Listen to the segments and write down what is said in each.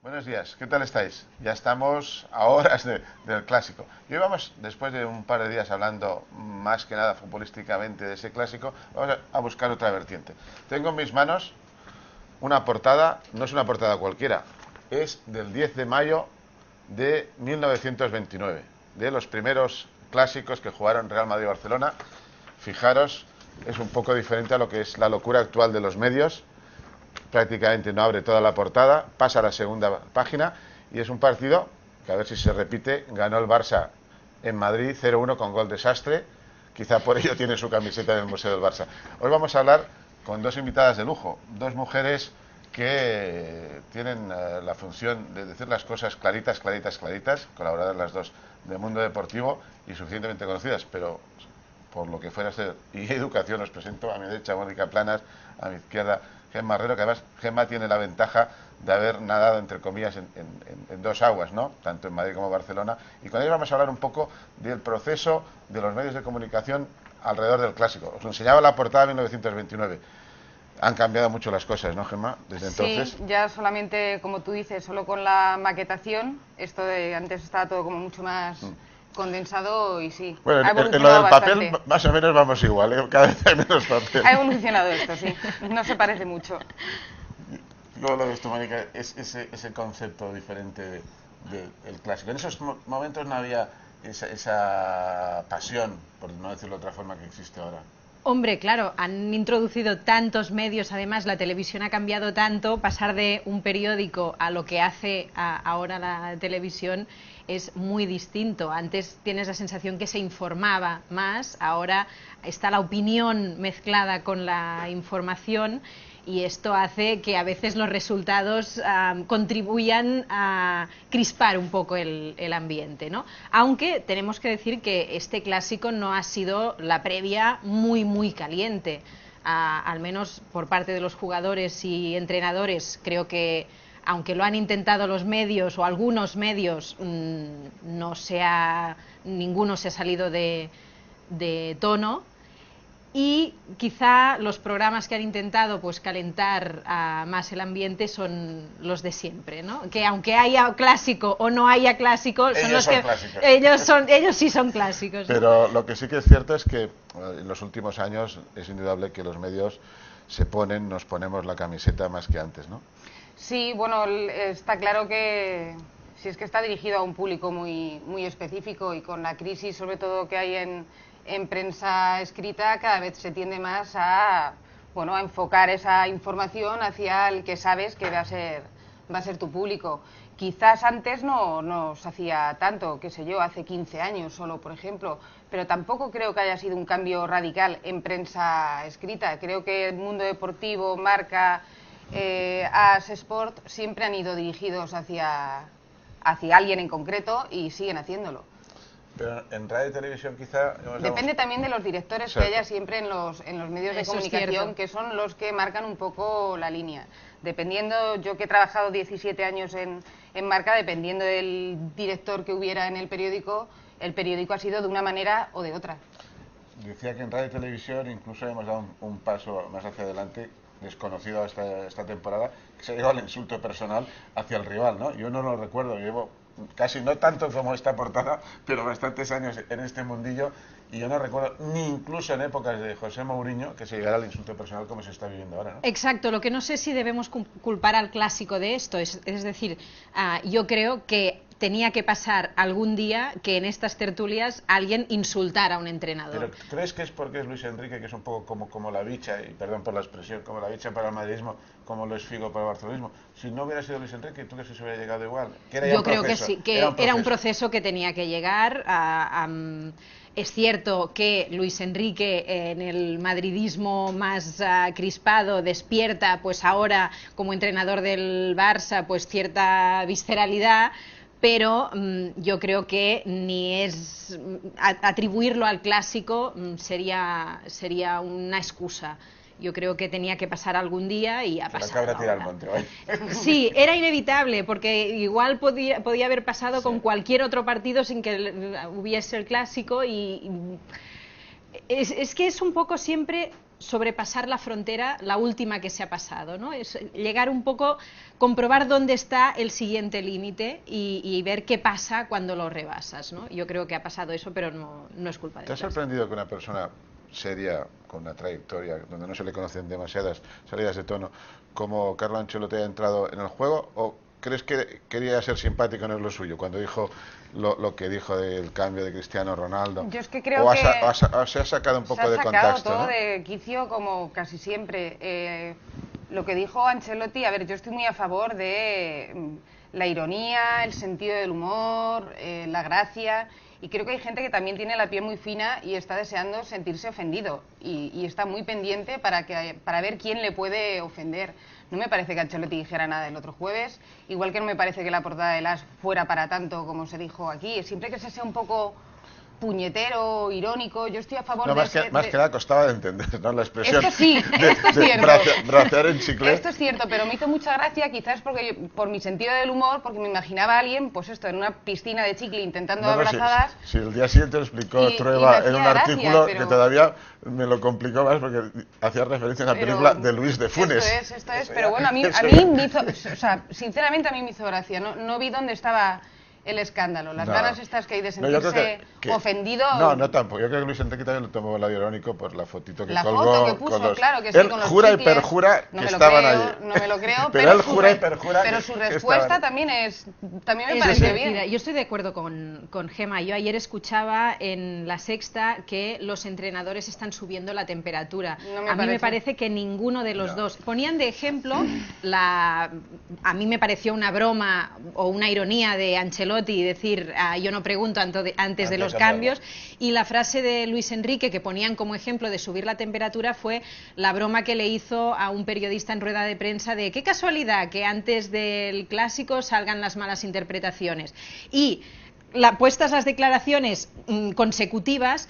Buenos días, ¿qué tal estáis? Ya estamos a horas del clásico. Y hoy vamos, después de un par de días hablando más que nada futbolísticamente de ese clásico, vamos a buscar otra vertiente. Tengo en mis manos una portada, no es una portada cualquiera, es del 10 de mayo de 1929, de los primeros clásicos que jugaron Real Madrid y Barcelona. Fijaros, es un poco diferente a lo que es la locura actual de los medios. Prácticamente no abre toda la portada, pasa a la segunda página y es un partido que, a ver si se repite, ganó el Barça en Madrid 0-1 con gol desastre. Quizá por ello tiene su camiseta en el Museo del Barça. Hoy vamos a hablar con dos invitadas de lujo, dos mujeres que tienen la función de decir las cosas claritas, colaboradas las dos del mundo deportivo y suficientemente conocidas, pero por lo que fuera a ser y educación. Os presento a mi derecha Mónica Planas, a mi izquierda Gemma Herrero, que además Gemma tiene la ventaja de haber nadado, entre comillas, en dos aguas, ¿no? Tanto en Madrid como en Barcelona. Y con ellos vamos a hablar un poco del proceso de los medios de comunicación alrededor del clásico. Os lo enseñaba la portada de 1929. Han cambiado mucho las cosas, ¿no, Gemma? Desde entonces. Sí, ya solamente, como tú dices, solo con la maquetación. Esto de antes estaba todo como mucho más condensado y sí. Bueno, ha en lo evolucionado del bastante. papel más o menos vamos igual, ¿eh? Cada vez hay menos papel. Ha evolucionado esto, sí. No se parece mucho. Luego lo de esto, Mónica, es ese concepto diferente del clásico. En esos momentos no había esa pasión, por no decirlo de otra forma, que existe ahora. Hombre, claro, han introducido tantos medios, además la televisión ha cambiado tanto, pasar de un periódico a lo que hace ahora la televisión es muy distinto. Antes tienes la sensación que se informaba más, ahora está la opinión mezclada con la información y esto hace que a veces los resultados contribuyan a crispar un poco el ambiente, ¿no? Aunque tenemos que decir que este clásico no ha sido la previa muy caliente, al menos por parte de los jugadores y entrenadores. Creo que aunque lo han intentado los medios o algunos medios, ninguno se ha salido de tono. Y quizá los programas que han intentado pues calentar más el ambiente son los de siempre, ¿no? Que aunque haya clásico o no haya clásico, son los que ellos sí son clásicos, ¿no? Pero lo que sí que es cierto es que en los últimos años es indudable que los medios nos ponemos la camiseta más que antes, ¿no? Sí, bueno, está claro que si es que está dirigido a un público muy específico y con la crisis sobre todo que hay en prensa escrita, cada vez se tiende más a enfocar esa información hacia el que sabes que va a ser tu público. Quizás antes no se hacía tanto, qué sé yo, hace 15 años solo, por ejemplo, pero tampoco creo que haya sido un cambio radical en prensa escrita. Creo que el mundo deportivo, Marca, AS Sport, siempre han ido dirigidos hacia alguien en concreto y siguen haciéndolo. Pero en radio y televisión quizá... Depende también de los directores que haya siempre en los medios de comunicación, que son los que marcan un poco la línea. Dependiendo, yo que he trabajado 17 años en Marca, dependiendo del director que hubiera en el periódico ha sido de una manera o de otra. Decía que en radio y televisión incluso hemos dado un paso más hacia adelante, desconocido esta temporada, que se ha llegado al insulto personal hacia el rival, ¿no? Yo no lo recuerdo, llevo casi no tanto como esta portada, pero bastantes años en este mundillo, y yo no recuerdo ni incluso en épocas de José Mourinho que se llegara al insulto personal como se está viviendo ahora, ¿no? Exacto, lo que no sé si debemos culpar al clásico de esto, es decir, yo creo que tenía que pasar algún día que en estas tertulias alguien insultara a un entrenador. ¿Pero crees que es porque es Luis Enrique, que es un poco como la bicha, y perdón por la expresión, como la bicha para el madridismo, como lo es Figo para el barcelonismo? Si no hubiera sido Luis Enrique, ¿tú crees que se hubiera llegado igual? Yo creo que sí, que era un proceso que tenía que llegar. Es cierto que Luis Enrique en el madridismo más crispado despierta pues ahora como entrenador del Barça pues cierta visceralidad, pero yo creo que ni es atribuirlo al clásico sería una excusa. Yo creo que tenía que pasar algún día y ha pasado. La cabra tira al monte, ¿vale? Sí, era inevitable, porque igual podía haber pasado con cualquier otro partido sin que hubiese el clásico y es que es un poco siempre sobrepasar la frontera, la última que se ha pasado, ¿no? Es llegar un poco, comprobar dónde está el siguiente límite y ver qué pasa cuando lo rebasas, ¿no? Yo creo que ha pasado eso, pero no es culpa de ¿Te ha sorprendido que una persona seria, con una trayectoria donde no se le conocen demasiadas salidas de tono, como Carlo Ancelotti haya entrado en el juego, o crees que quería ser simpático, no es lo suyo, cuando dijo lo que dijo del cambio de Cristiano Ronaldo? Yo es que creo o que se ha sacado un poco de contexto, se ha sacado todo ¿no? de quicio, como casi siempre. Lo que dijo Ancelotti, a ver, yo estoy muy a favor de la ironía, el sentido del humor, la gracia, y creo que hay gente que también tiene la piel muy fina y está deseando sentirse ofendido y está muy pendiente para ver quién le puede ofender. No me parece que Ancelotti dijera nada el otro jueves, igual que no me parece que la portada de As fuera para tanto como se dijo aquí. Siempre que se sea un poco puñetero, irónico, yo estoy a favor No, de más que nada costaba de entender, ¿no? La expresión esto sí, esto es cierto. bracear en chicle. Esto es cierto, pero me hizo mucha gracia, quizás por mi sentido del humor, porque me imaginaba a alguien, pues esto, en una piscina de chicle intentando abrazadas. Si el día siguiente lo explicó Trueba en un artículo que todavía me lo complicó más porque hacía referencia a una película de Luis de Funes. Esto es, pero bueno, a mí me hizo, o sea, sinceramente a mí me hizo gracia, no vi dónde estaba el escándalo, las ganas estas que hay de sentirse ofendido. No, tampoco. Yo creo que Luis Enrique también lo tomó el lado irónico por la fotito que colgó. La foto que puso, claro, que sí, él con los jura chicles, y perjura que estaban allí. No me lo creo, pero él jura y perjura pero su respuesta también me pareció bien. Mira, yo estoy de acuerdo con Gemma. Yo ayer escuchaba en La Sexta que los entrenadores están subiendo la temperatura. A mí me parece que ninguno de los dos. Ponían de ejemplo, a mí me pareció una broma o una ironía de Ancelotti decir yo no pregunto antes de los cambios, y la frase de Luis Enrique que ponían como ejemplo de subir la temperatura fue la broma que le hizo a un periodista en rueda de prensa de qué casualidad que antes del clásico salgan las malas interpretaciones. Y puestas las declaraciones consecutivas,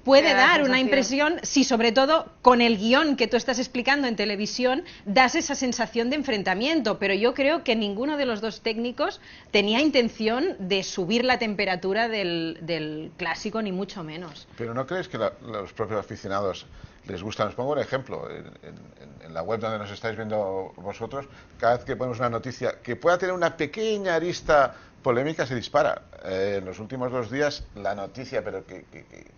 puede dar una impresión, si sobre todo con el guión que tú estás explicando en televisión das esa sensación de enfrentamiento, pero yo creo que ninguno de los dos técnicos tenía intención de subir la temperatura del clásico, ni mucho menos. Pero ¿no crees que los propios aficionados les gusta? Os pongo un ejemplo, en la web donde nos estáis viendo vosotros, cada vez que ponemos una noticia que pueda tener una pequeña arista polémica se dispara. En los últimos 2 días la noticia, pero que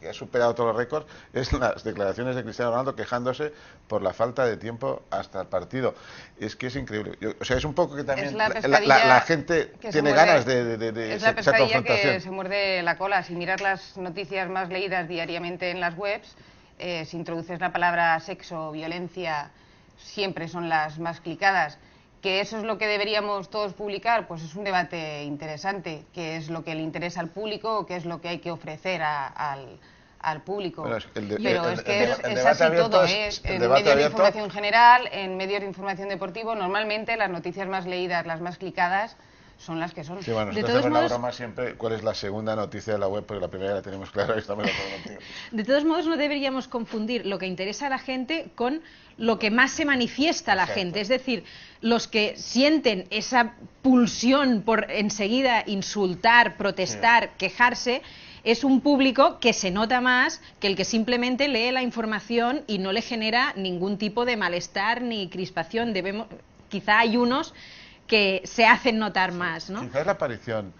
ha superado todos los récords, es las declaraciones de Cristiano Ronaldo quejándose por la falta de tiempo hasta el partido. Es que es increíble. O sea, es un poco que también la gente tiene ganas de es la pescadilla que se muerde la cola. Si miras las noticias más leídas diariamente en las webs, si introduces la palabra sexo o violencia, siempre son las más clicadas. ¿Que eso es lo que deberíamos todos publicar? Pues es un debate interesante. ¿Qué es lo que le interesa al público o qué es lo que hay que ofrecer al público? Pero es que es así todo. En medios de información general, en medios de información deportivo, normalmente las noticias más leídas, las más clicadas, son las que son. Sí, bueno, nosotros hacemos la broma siempre cuál es la segunda noticia de la web, porque la primera la tenemos clara y estamos de acuerdo contigo. De todos modos, no deberíamos confundir lo que interesa a la gente con lo que más se manifiesta a la gente. Es decir, los que sienten esa pulsión por enseguida insultar, protestar, quejarse, es un público que se nota más que el que simplemente lee la información y no le genera ningún tipo de malestar ni crispación. Quizá hay unos que se hacen notar más, ¿no? Quizás la aparición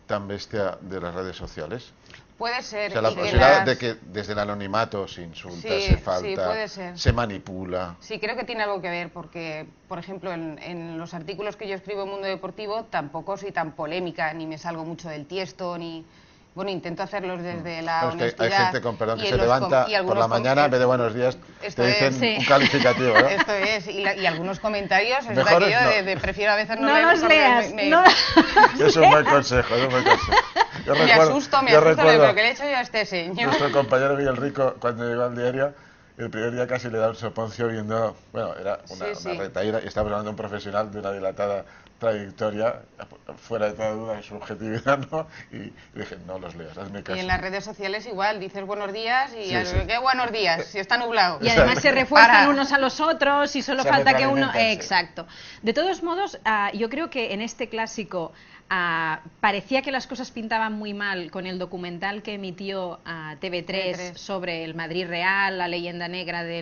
tan bestia de las redes sociales. Puede ser. O sea, la posibilidad de que desde el anonimato se insulta, se falta, puede ser. se manipula. Sí, creo que tiene algo que ver, porque, por ejemplo, en los artículos que yo escribo en Mundo Deportivo tampoco soy tan polémica, ni me salgo mucho del tiesto, ni... Bueno, intento hacerlos desde la honestidad. Hay gente con perdón que se levanta por la mañana en vez de buenos días, te dicen un calificativo, ¿no? Esto es, y algunos comentarios, es mejor que yo prefiero a veces no los leas. Es un buen consejo, es un buen consejo. Me asusto, lo que le he hecho yo a este señor. Nuestro compañero Miguel Rico, cuando llegó al diario, el primer día casi le da un soponcio viendo, bueno, era una retaíra, y estaba hablando de un profesional de una dilatada trayectoria, fuera de toda duda de su objetividad, ¿no? Y dije, no los leas, hazme caso. Y en las redes sociales igual, dices buenos días y Sí, sí. qué buenos días, si está nublado. Y además se refuerzan Para. unos a los otros y solo Se falta que uno... retroalimentan, sí. Exacto. De todos modos, yo creo que en este clásico parecía que las cosas pintaban muy mal con el documental que emitió TV3 sobre el Madrid Real, la leyenda negra de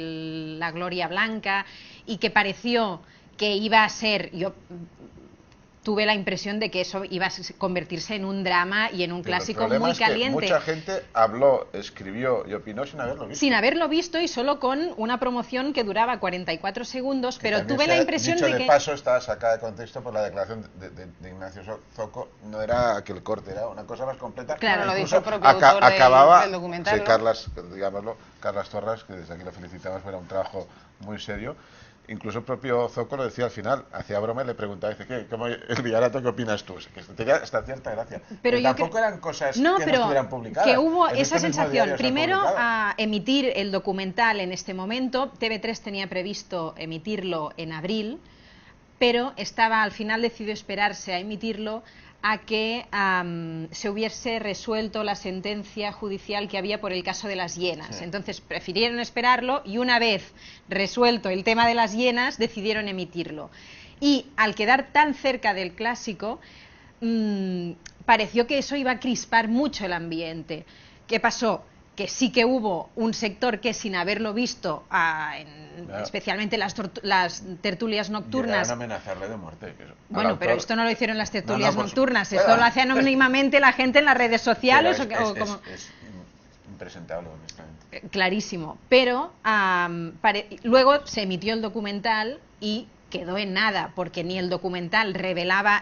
la Gloria Blanca, y que pareció que iba a ser... Yo tuve la impresión de que eso iba a convertirse en un drama y en un clásico muy caliente. Mucha gente habló, escribió y opinó sin haberlo visto. Sin haberlo visto y solo con una promoción que duraba 44 segundos, pero tuve la impresión de que... de paso, estaba sacada de contexto por la declaración de Ignacio Zoco, no era aquel corte, era una cosa más completa. Claro, lo dijo el propio acababa, del documental. Sí, Carlas, digámoslo, Carlas Torras, que desde aquí lo felicitamos, era un trabajo muy serio. Incluso el propio Zoco lo decía al final, hacía broma y le preguntaba, dice, ¿qué? ¿Cómo, el Villarato, qué opinas tú? Que tenía hasta cierta gracia. Pero tampoco eran cosas no, que pero no estuvieran publicadas. que hubo En esa este mismo sensación. diario se han Primero, publicado. a emitir el documental en este momento, TV3 tenía previsto emitirlo en abril, pero al final decidió esperarse a emitirlo a que se hubiese resuelto la sentencia judicial que había por el caso de las hienas. Sí. Entonces prefirieron esperarlo y una vez resuelto el tema de las hienas decidieron emitirlo. Y al quedar tan cerca del clásico, pareció que eso iba a crispar mucho el ambiente. ¿Qué pasó? Que sí que hubo un sector que, sin haberlo visto, especialmente las tertulias nocturnas... Llegaron a amenazarle de muerte. Bueno, pero esto no lo hicieron las tertulias No, nocturnas, esto lo hace anónimamente la gente en las redes sociales. Es impresentable, honestamente. Clarísimo. Pero luego se emitió el documental y quedó en nada, porque ni el documental revelaba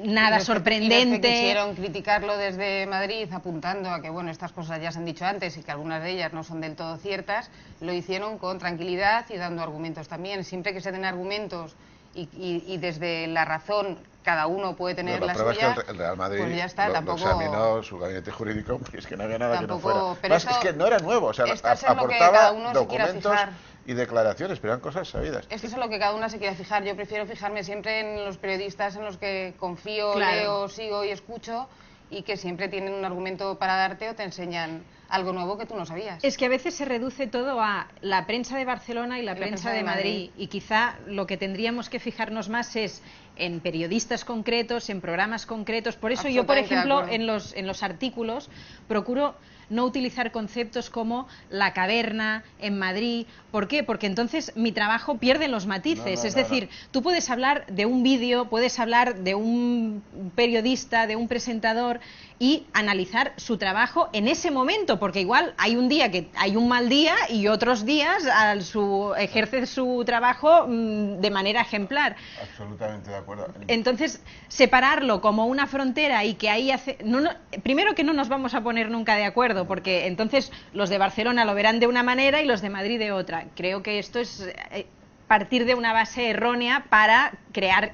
nada sorprendente. Y que quisieron criticarlo desde Madrid, apuntando a que bueno, estas cosas ya se han dicho antes y que algunas de ellas no son del todo ciertas, lo hicieron con tranquilidad y dando argumentos también. Siempre que se den argumentos y desde la razón cada uno puede tener la suya, es que el Real Madrid pues ya está, lo tampoco examinó su gabinete jurídico, y es que no había nada que no fuera. Pero es que no era nuevo, o sea, aportaba documentos y declaraciones, pero eran cosas sabidas. Es que eso es lo que cada una se quiera fijar. Yo prefiero fijarme siempre en los periodistas en los que confío, claro, leo, sigo y escucho, y que siempre tienen un argumento para darte o te enseñan algo nuevo que tú no sabías. Es que a veces se reduce todo a la prensa de Barcelona y la prensa de Madrid, y quizá lo que tendríamos que fijarnos más es en periodistas concretos, en programas concretos. Por eso yo, por ejemplo, en los artículos procuro no utilizar conceptos como la caverna en Madrid. ¿Por qué? Porque entonces mi trabajo pierde los matices. Es decir, tú puedes hablar de un vídeo, puedes hablar de un periodista, de un presentador y analizar su trabajo en ese momento, porque igual hay un día que hay un mal día y otros días ejerce su trabajo de manera ejemplar. Absolutamente de acuerdo. Entonces, separarlo como una frontera y que ahí primero que no nos vamos a poner nunca de acuerdo, porque entonces los de Barcelona lo verán de una manera y los de Madrid de otra. Creo que esto es partir de una base errónea para crear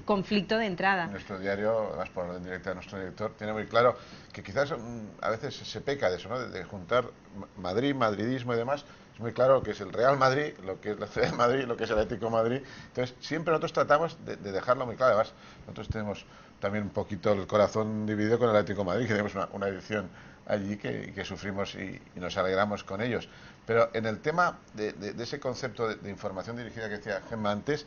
conflicto de entrada. Nuestro diario, además por orden directa de nuestro director, tiene muy claro que quizás a veces se peca de eso, ¿no? De juntar Madrid, madridismo y demás. Es muy claro lo que es el Real Madrid, lo que es la Ciudad de Madrid, lo que es el Atlético de Madrid. Entonces, siempre nosotros tratamos de dejarlo muy claro. Además, nosotros tenemos también un poquito el corazón dividido con el Atlético de Madrid, que tenemos una edición allí que sufrimos y nos alegramos con ellos. Pero en el tema de ese concepto de información dirigida que decía Gemma antes,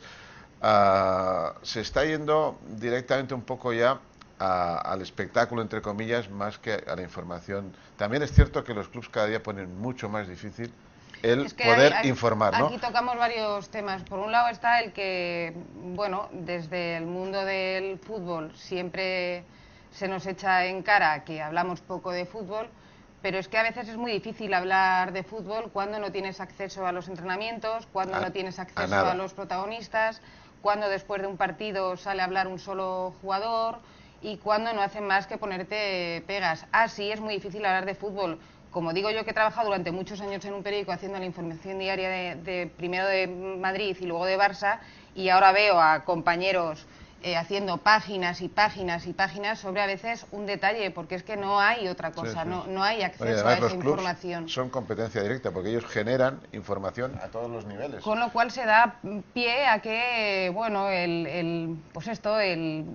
se está yendo directamente un poco ya al espectáculo, entre comillas, más que a la información. También es cierto que los clubes cada día ponen mucho más difícil el poder informar, ¿no? Aquí tocamos varios temas. Por un lado está el que, bueno, desde el mundo del fútbol siempre se nos echa en cara que hablamos poco de fútbol, pero es que a veces es muy difícil hablar de fútbol cuando no tienes acceso a los entrenamientos, cuando no tienes acceso a los protagonistas, cuando después de un partido sale a hablar un solo jugador y cuando no hacen más que ponerte pegas. Sí, es muy difícil hablar de fútbol. Como digo yo, que he trabajado durante muchos años en un periódico haciendo la información diaria primero de Madrid y luego de Barça, y ahora veo a compañeros haciendo páginas y páginas y páginas sobre a veces un detalle, porque es que no hay otra cosa, Sí, sí. no hay Bueno, y acceso además a esa los clubs información. son competencia directa porque ellos generan información a todos los niveles. Con lo cual se da pie a que, bueno, pues esto, el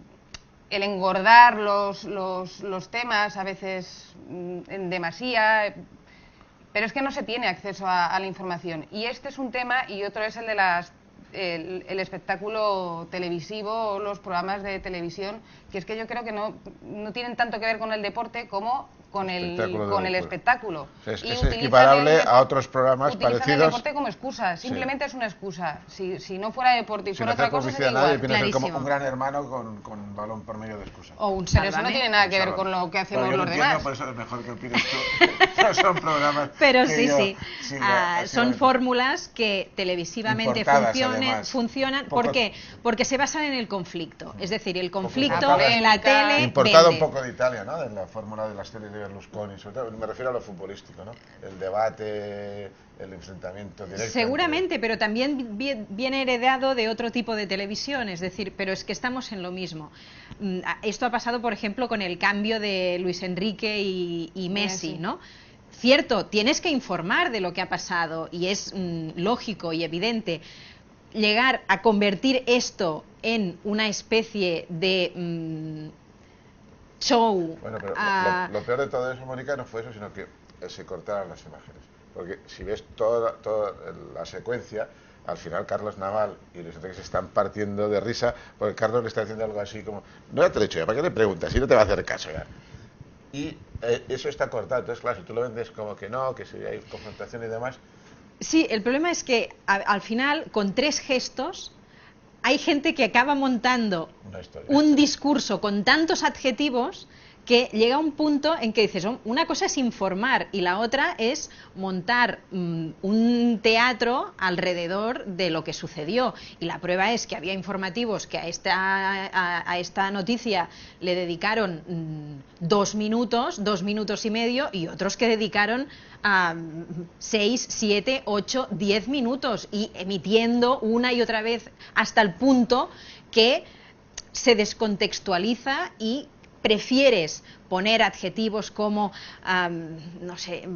engordar los temas a veces en demasía, pero es que no se tiene acceso a la información. Y este es un tema, y otro es el de el espectáculo televisivo o los programas de televisión, que es que yo creo que no tienen tanto que ver con el deporte como con el espectáculo. O sea, es Y equiparable a otros programas utilizan parecidos. el deporte como excusa, simplemente es una excusa. Si no fuera deporte y Sin fuera hacer otra cosa publicidad sería a nadie, igual. viene a ser como Clarísimo. un gran hermano con balón por medio de excusa. O un Pero eso no Sálvame. tiene nada que ver Sálvame. con lo que hacemos Bueno, yo los lo entiendo, demás. por eso es mejor que opines tú. No son programas. Pero que sí, yo sí. siga Son activamente. fórmulas que televisivamente Importadas, además. funcionan. Poco- ¿Por qué? Porque se basan en el conflicto. Es decir, el conflicto importadas. en la tele Importado vende. un poco de Italia, ¿no? De la fórmula de las teles de Berlusconi, sobre todo, me refiero a lo futbolístico, ¿no? El debate, el enfrentamiento directo. Seguramente, pero también viene heredado de otro tipo de televisión, es decir, pero es que estamos en lo mismo. Esto ha pasado, por ejemplo, con el cambio de Luis Enrique y Messi, ¿no? Cierto, tienes que informar de lo que ha pasado y es lógico y evidente. Llegar a convertir esto en una especie de show. Bueno, pero lo peor de todo eso, Mónica, no fue eso, sino que se cortaran las imágenes. Porque si ves toda la secuencia, al final Carlos Naval y Luis Enrique se están partiendo de risa, porque Carlos le está diciendo algo así como, no, ya te lo he dicho ya, ¿para qué le preguntas? Si no te va a hacer caso ya. Y eso está cortado, entonces claro, si tú lo vendes como que no, que si hay confrontación y demás. Sí, el problema es que al final, con 3 gestos, hay gente que acaba montando Una historia. un discurso con tantos adjetivos que llega a un punto en que dices, una cosa es informar y la otra es montar un teatro alrededor de lo que sucedió. Y la prueba es que había informativos que a esta noticia le dedicaron 2 minutos, 2 minutos y medio, y otros que dedicaron 6, 7, 8, 10 minutos y emitiendo una y otra vez hasta el punto que se descontextualiza y prefieres poner adjetivos como, no sé,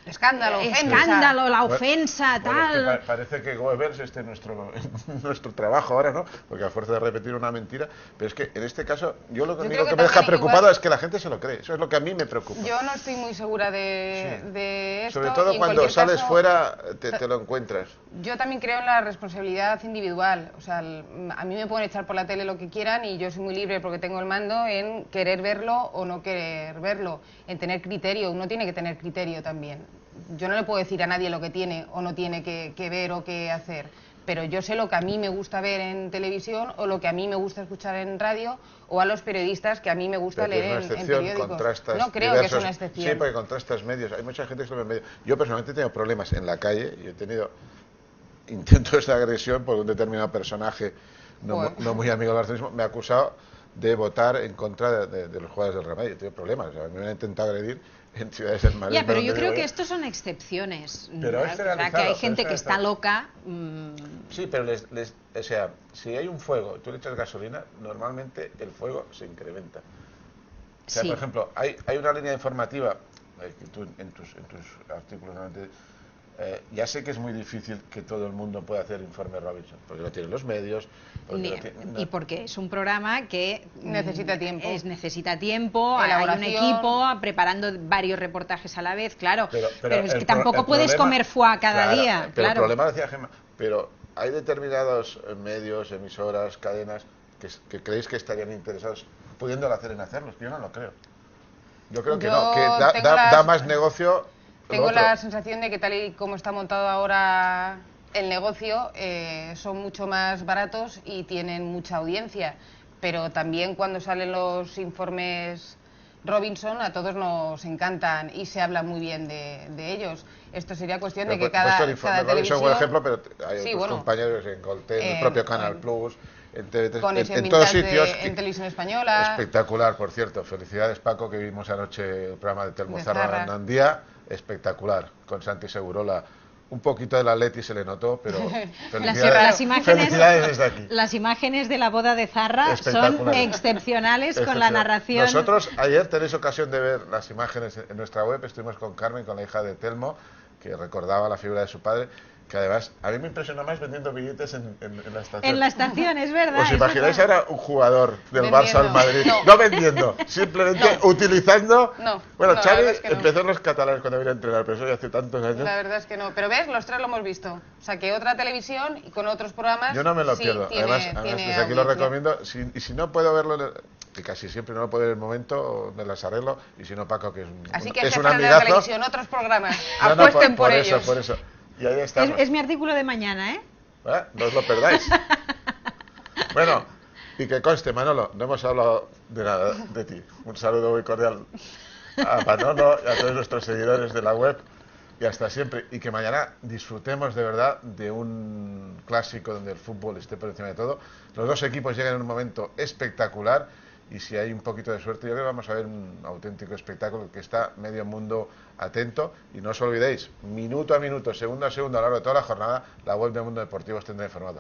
Escándalo, ofensa. escándalo, la ofensa, Bueno, es tal. que parece que Goebbels esté en nuestro trabajo ahora, ¿no? Porque a fuerza de repetir una mentira, pero es que en este caso, yo lo único creo que que me deja también preocupado igual- es que la gente se lo cree, eso es lo que a mí me preocupa. Yo no estoy muy segura de esto. Sobre todo y en cuando cualquier sales caso, fuera te lo encuentras. Yo también creo en la responsabilidad individual. O sea, a mí me pueden echar por la tele lo que quieran y yo soy muy libre porque tengo el mando en querer verlo o no querer verlo, en tener criterio. Uno tiene que tener criterio también. Yo no le puedo decir a nadie lo que tiene o no tiene que ver o qué hacer, pero yo sé lo que a mí me gusta ver en televisión o lo que a mí me gusta escuchar en radio o a los periodistas que a mí me gusta Pero es leer una en excepción, periódicos. contrastas No creo que es una excepción. Sí, porque contrastas medios. Hay mucha gente que se lo ve en medios. Yo personalmente he tenido problemas en la calle y he tenido intentos de agresión por un determinado personaje no muy amigo del arcenismo. Me ha acusado de votar en contra de los jugadores del Real Madrid. He tenido problemas. O sea, me han intentado agredir en ciudades del Madrid. Ya, pero yo donde creo vivo que estos son excepciones. Pero es O sea, que generalizado, hay pero gente es que está generalizado. loca. Sí, pero o sea, si hay un fuego, tú le echas gasolina, normalmente el fuego se incrementa. O sea, Sí. por ejemplo, hay una línea informativa, que tú en tus artículos normalmente, ya sé que es muy difícil que todo el mundo pueda hacer informe Robinson, porque no tienen los medios, porque Y porque es un programa que Necesita tiempo. necesita tiempo, hay un Elaboración. equipo preparando varios reportajes a la vez, claro. Pero es que el tampoco puedes problema- comer foie cada claro, día, Pero el claro. problema, decía Gemma, pero hay determinados medios, emisoras, cadenas, que creéis que estarían interesados pudiéndolo hacer en hacerlos, que yo no lo creo. Yo creo que Yo no, que tengo da más negocio. Tengo lo otro. la sensación de que tal y como está montado ahora el negocio, son mucho más baratos y tienen mucha audiencia. Pero también cuando salen los informes Robinson, a todos nos encantan y se habla muy bien de ellos. Esto sería cuestión de que Pero, puesto el cada informe Robinson, televisión... por ejemplo, pero hay Sí, otros bueno. compañeros en Golten, el propio Canal Plus, en TV3, Con ese en todos vintage sitios. en Televisión Española. Espectacular, por cierto. Felicidades, Paco, que vimos anoche el programa de Telmo De Zarra Zarra. Nandía. Espectacular, con Santi Segurola un poquito del Atleti se le notó, pero imágenes desde aquí. Las imágenes de la boda de Zarra son excepcionales con la narración. Nosotros ayer tenéis ocasión de ver las imágenes en nuestra web, estuvimos con Carmen, con la hija de Telmo, que recordaba la figura de su padre, que además a mí me impresionó más vendiendo billetes en la estación. En la estación, es verdad. ¿Os imagináis ahora un jugador del vendiendo. Barça al Madrid? No vendiendo, simplemente utilizando... Bueno, no, Xavi es que empezó en los catalanes cuando vino a entrenar, pero eso ya hace tantos años. La verdad es que no. Pero ves, los tres lo hemos visto. O sea, que otra televisión y con otros programas... Yo no me lo pierdo. Además, desde aquí lo recomiendo. Y si no puedo verlo, que casi siempre no lo puedo ver en el momento, me las arreglo. Y si no, Paco, que es un Así que es un jefe de la amigazo. televisión, otros programas. Apuesten por ellos. Por eso. Y ahí estamos. Es mi artículo de mañana, ¿eh? No os lo perdáis. Bueno, y que conste, Manolo, no hemos hablado de nada de ti. Un saludo muy cordial a Manolo y a todos nuestros seguidores de la web. Y hasta siempre. Y que mañana disfrutemos de verdad de un clásico donde el fútbol esté por encima de todo. Los dos equipos llegan en un momento espectacular. Y si hay un poquito de suerte, yo creo que vamos a ver un auténtico espectáculo que está medio mundo atento. Y no os olvidéis, minuto a minuto, segundo a segundo, a lo largo de toda la jornada, la web de Mundo Deportivo os tendrá informado.